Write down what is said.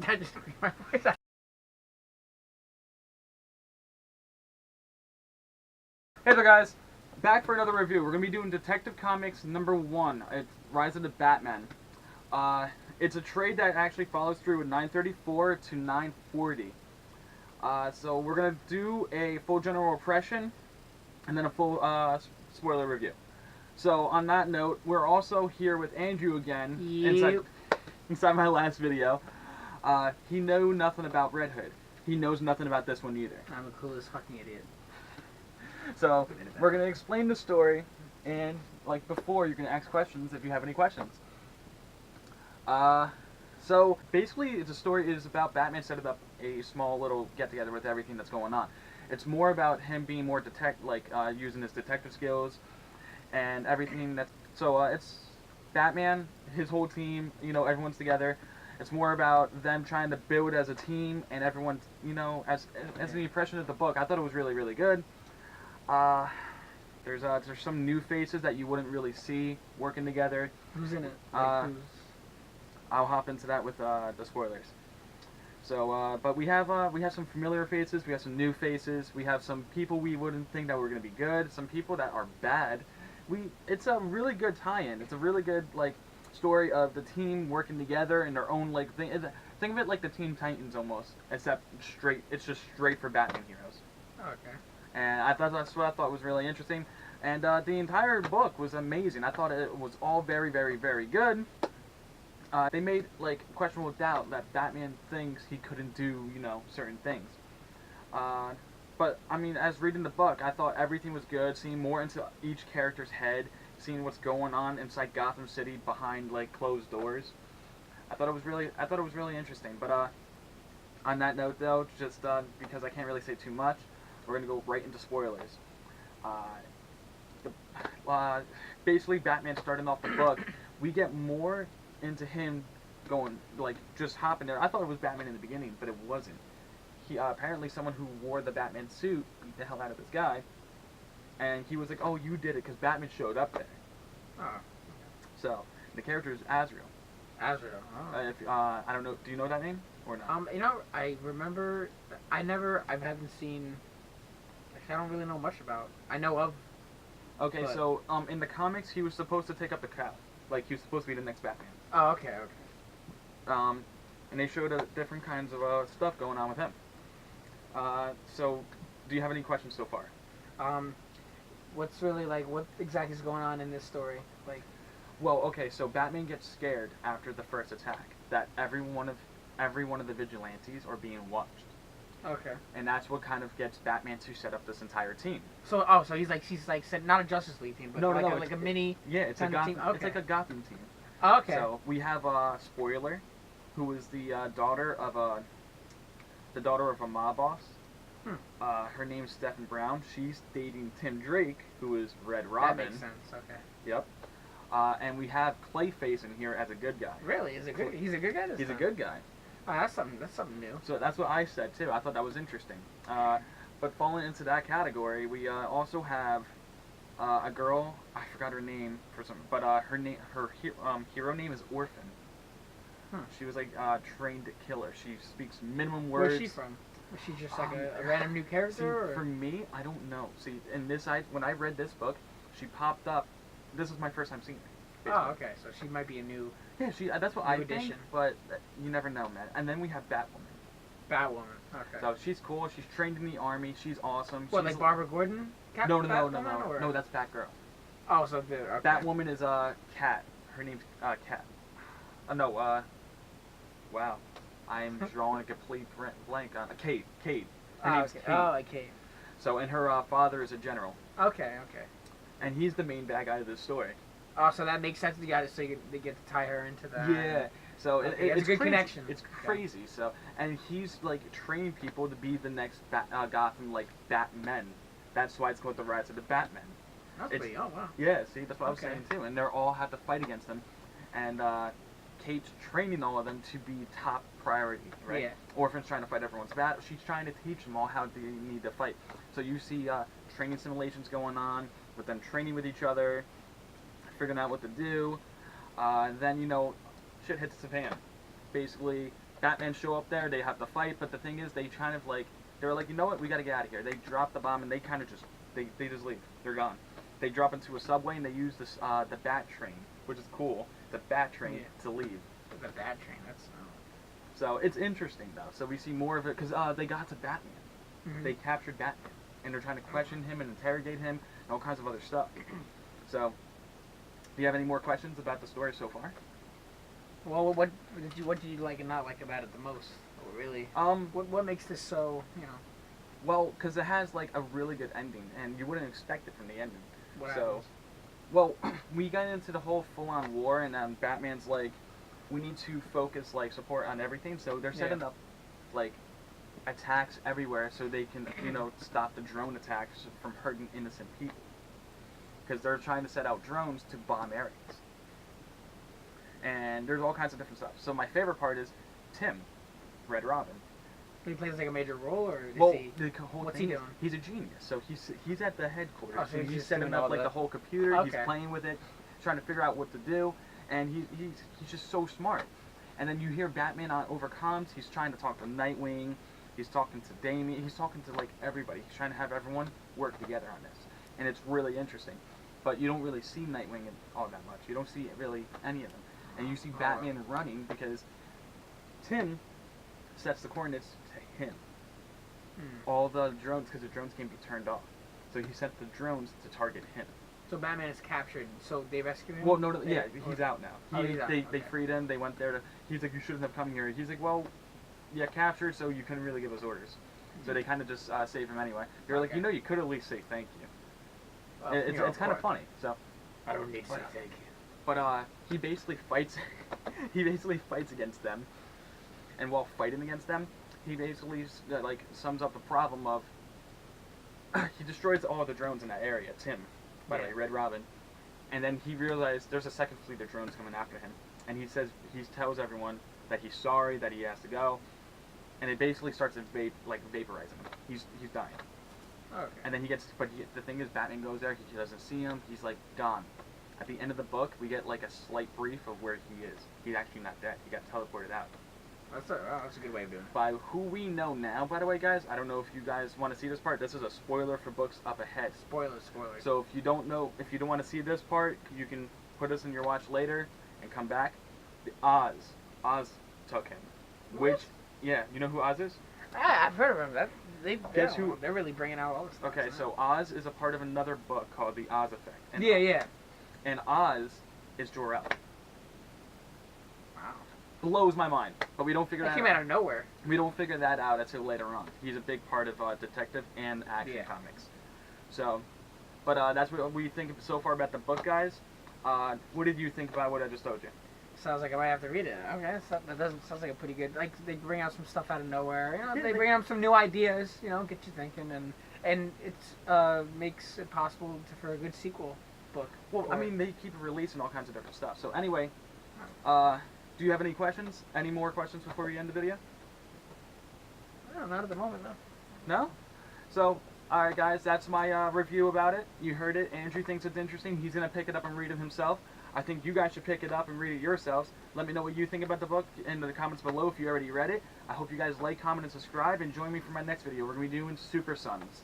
That just my voice out. Hey there, guys. Back for another review. We're going to be doing Detective Comics #1. It's Rise of the Batman. It's a trade that actually follows through with 934 to 940. So we're going to do a full general impression and then a full spoiler review. So on that note, we're also here with Andrew again inside my last video. He knew nothing about Red Hood. He knows nothing about this one either. I'm the coolest fucking idiot. So we're gonna explain the story, and like before, you're gonna ask questions if you have any questions. So basically, the story is about Batman setting up a small little get together with everything that's going on. It's more about him being more using his detective skills and everything. It's Batman, his whole team. You know, everyone's together. It's more about them trying to build as a team, and everyone's, you know, as an impression of the book. I thought it was really, really good. There's some new faces that you wouldn't really see working together. Who's in it? I'll hop into that with the spoilers. So, but we have some familiar faces. We have some new faces. We have some people we wouldn't think that were going to be good. Some people that are bad. It's a really good tie-in. It's a really good story of the team working together in their own thing. Think of it like the Teen Titans almost, except it's just straight for Batman heroes. Okay. And that's what I thought was really interesting. And the entire book was amazing. I thought it was all very, very, very good. They made questionable doubt that Batman thinks he couldn't do, you know, certain things. But I mean, as reading the book, I thought everything was good. Seeing more into each character's head, seeing what's going on inside Gotham City behind closed doors. I thought it was really interesting. But on that note, though, just because I can't really say too much, we're going to go right into spoilers. Basically, Batman starting off the book, we get more into him going, just hopping there. I thought it was Batman in the beginning, but it wasn't. He apparently someone who wore the Batman suit beat the hell out of this guy, and he was like, "Oh, you did it," because Batman showed up there. Oh. Okay. So, the character is Azrael. Azrael. Oh. I don't know, do you know that name, or not? You know, I remember, I haven't seen, I don't really know much about. I know of. Okay, so in the comics, he was supposed to take up the crowd. He was supposed to be the next Batman. Oh, okay. And they showed different kinds of stuff going on with him. So, do you have any questions so far? What's really what exactly is going on in this story? Well, okay, so Batman gets scared after the first attack that every one of the vigilantes are being watched. Okay. And that's what kind of gets Batman to set up this entire team. So he's not a Justice League team, but a mini. Yeah, it's a Gotham. Team? Okay. It's like a Gotham team. Oh, okay. So we have Spoiler, who is the daughter of a mob boss. Her name's Stephen Brown. She's dating Tim Drake, who is Red Robin. That makes sense. Okay. Yep. And we have Clayface in here as a good guy. Really? Is it good? He's a good guy. He's a good guy. Oh, that's something new. So that's what I said too. I thought that was interesting. But falling into that category, we also have a girl. I forgot her name but her hero name is Orphan. She was trained killer. She speaks minimum words. Where's she from? Was she just a random new character? See, for me, I don't know. See, when I read this book, she popped up. This was my first time seeing her. Basically. Oh, okay. So she might be a new. Yeah, that's what I think, but you never know, man. And then we have Batwoman. Batwoman, okay. So she's cool. She's trained in the army. She's awesome. What, like Barbara Gordon? No, that's Batgirl. Oh, so okay. Batwoman is Cat. Her name's Cat. Wow. I'm drawing a complete blank on Kate. Kate. Her name's Kate. Oh, like Kate. So, and her father is a general. Okay. And he's the main bad guy of this story. Oh, so that makes sense. They get to tie her into that. Yeah. So it's a good crazy. connection. It's crazy. Okay. So, and he's training people to be the next Gotham Batmen. That's why it's called the Rise of the Batman. Oh wow. Yeah. See, that's what I was saying too. And they all have to fight against him, and Kate's training all of them to be top priority, right? Yeah. Orphan's trying to fight everyone's battle. She's trying to teach them all how they need to fight. So you see training simulations going on with them training with each other, figuring out what to do. Then, shit hits the fan. Basically, Batman show up there. They have to fight, but the thing is, they kind of like they're like, you know what, we got to get out of here. They drop the bomb and they kind of just they just leave. They're gone. They drop into a subway and they use this the Bat train, which is cool. The Bat train to leave. The Bat train. That's. So it's interesting though. So we see more of it because they got to Batman. Mm-hmm. They captured Batman and they're trying to question him and interrogate him and all kinds of other stuff. So, do you have any more questions about the story so far? Well, what did you like and not like about it the most? Or really? What makes this so, you know? Well, because it has like a really good ending, and you wouldn't expect it from the ending. What so, happens? well, we got into the whole full-on war, and Batman's like, we need to focus like support on everything. So they're setting up like attacks everywhere, so they can stop the drone attacks from hurting innocent people. Because they're trying to set out drones to bomb areas. And there's all kinds of different stuff. So my favorite part is Tim, Red Robin. He plays like a major role, or Well, he, the whole what's thing he is, doing? he's a genius. So he's at the headquarters. Oh, so and he's he's just setting doing up all like the- the whole computer. Okay. He's playing with it, trying to figure out what to do, and he's just so smart. And then you hear Batman over comms. He's trying to talk to Nightwing. He's talking to Damien. He's talking to like everybody. He's trying to have everyone work together on this, and it's really interesting. But you don't really see Nightwing all that much. You don't see really any of them. And you see Batman running because Tim sets the coordinates to him. All the drones, because the drones can be turned off. So he sent the drones to target him. So Batman is captured. So they rescue him? Well, no, yeah, he's out now. He's out. They freed him. They went there to. He's like, you shouldn't have come here. He's like, well, yeah, captured, so you couldn't really give us orders. So they kind of just save him anyway. They're like, you could at least say thank you. Well, It's kind of funny. So. I don't need to say thank you. But he basically fights. He basically fights against them, and while fighting against them, he basically like sums up the problem of. He destroys all the drones in that area. Tim, by the way, Red Robin, and then he realized there's a second fleet of drones coming after him, and he tells everyone that he's sorry that he has to go, and it basically starts to vaporizing him. He's dying. Okay. And then the thing is, Batman goes there. He doesn't see him. He's like gone. At the end of the book, we get like a slight brief of where he is. He's actually not dead. He got teleported out. That's a good way of doing it. By who we know now, by the way, guys. I don't know if you guys want to see this part. This is a spoiler for books up ahead. Spoilers. So if you don't want to see this part, you can put us in your watch later and come back. Oz took him. What? Yeah, you know who Oz is? I've heard of him. Guess who? They're really bringing out all this stuff. Okay, so Oz is a part of another book called The Oz Effect. And Yeah. And Oz is Jor-El. Wow. Blows my mind, but we don't figure That that came out. out of nowhere. We don't figure that out until later on. He's a big part of detective and action comics. So, but that's what we think so far about the book, guys. What did you think about what I just told you? Sounds like I might have to read it. Okay, sounds like a pretty good. Like they bring out some stuff out of nowhere. Yeah, They bring out some new ideas. Get you thinking, and it's makes it possible for a good sequel book. Well, I mean, they keep releasing all kinds of different stuff. So anyway, do you have any questions? Any more questions before we end the video? No, not at the moment, no. No? So, alright guys, that's my review about it. You heard it. Andrew thinks it's interesting. He's going to pick it up and read it himself. I think you guys should pick it up and read it yourselves. Let me know what you think about the book in the comments below if you already read it. I hope you guys like, comment, and subscribe, and join me for my next video. We're going to be doing Super Sons.